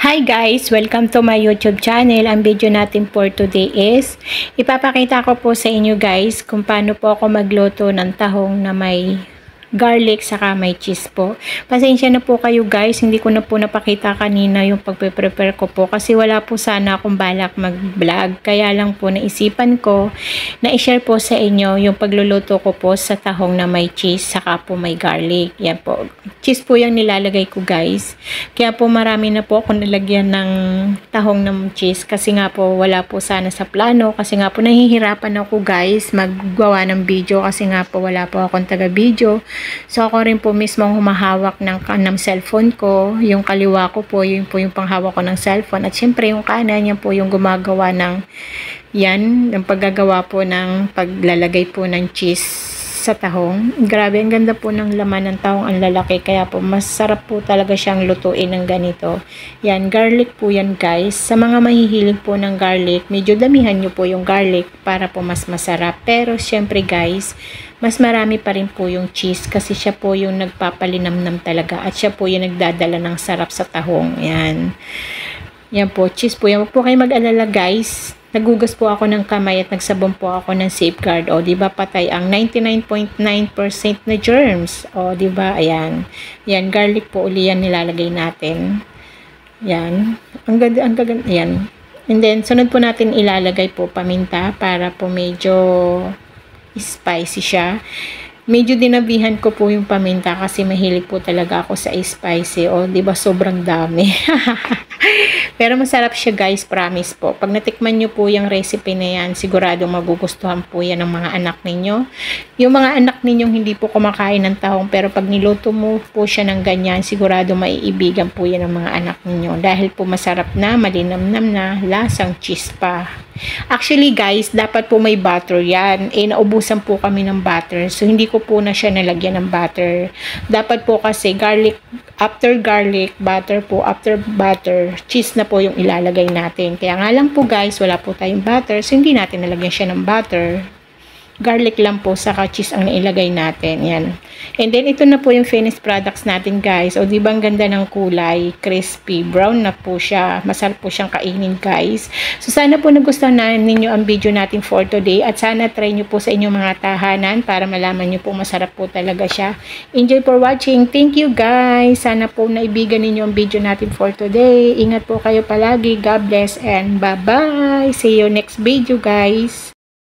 Hi guys! Welcome to my YouTube channel. Ang video natin for today is ipapakita ko po sa inyo guys kung paano po ako magluto ng tahong na may garlic saka may cheese po. Pasensya na po kayo guys, hindi ko na po napakita kanina yung pagpe-prepare ko po kasi wala po sana akong balak mag-vlog. Kaya lang po naisipan ko na i-share po sa inyo yung pagluluto ko po sa tahong na may cheese saka po may garlic. Yan po. Cheese po yung nilalagay ko guys. Kaya po marami na po ako nalagyan ng tahong ng cheese kasi nga po wala po sana sa plano kasi nga po nahihirapan ako guys maggawa ng video kasi nga po wala po akong taga-video. So ako rin po mismo ang humahawak ng cellphone ko. Yung kaliwa ko po, yun po yung panghawak ko ng cellphone. At syempre yung kanan, yan po yung gumagawa ng yung paggagawa po ng paglalagay po ng cheese sa tahong. Grabe, ang ganda po ng laman ng tahong, ang lalaki. Kaya po masarap po talaga siyang lutuin ng ganito. Yan, garlic po yan guys. Sa mga mahihilig po ng garlic, medyo damihan nyo po yung garlic para po mas masarap. Pero syempre guys, mas marami pa rin po yung cheese kasi siya po yung nagpapalinamnam talaga at siya po yung nagdadala ng sarap sa tahong. Yan. Yan po, cheese po yan. Huwag po kayo mag-alala guys. Nagugas po ako ng kamay at nagsabon po ako ng Safeguard. O, di ba patay ang 99.9% na germs. O, di ba? Ayan. Yan, garlic po uli yan nilalagay natin. Yan. Ang ganda, yan. And then, sunod po natin ilalagay po paminta para po medyo spicy siya. Medyo dinabihan ko po yung paminta kasi mahilig po talaga ako sa spicy. O, di ba sobrang dami. Pero masarap siya guys, promise po. Pag natikman nyo po yung recipe na yan, sigurado magugustuhan po yan ng mga anak ninyo. Yung mga anak ninyong hindi po kumakain ng tahong, pero pag niluto mo po siya ng ganyan, sigurado maiibigan po yan ng mga anak ninyo. Dahil po masarap na, malinamnam na, lasang cheese pa. Actually guys, dapat po may butter yan. Naubusan po kami ng butter. So hindi ko po na siya nalagyan ng butter. Dapat po kasi garlic, after garlic, butter po, after butter, cheese na po yung ilalagay natin. Kaya nga lang po guys, wala po tayong butter. So hindi natin nalagyan siya ng butter. Garlic lang po, saka cheese ang nailagay natin. Yan. And then, ito na po yung finished products natin, guys. O, di ba ang ganda ng kulay? Crispy. Brown na po siya. Masarap po siyang kainin, guys. So, sana po nagustuhan na ninyo ang video natin for today. At sana try nyo po sa inyong mga tahanan para malaman nyo po masarap po talaga siya. Enjoy for watching. Thank you, guys. Sana po naibigan ninyo ang video natin for today. Ingat po kayo palagi. God bless and bye-bye. See you next video, guys.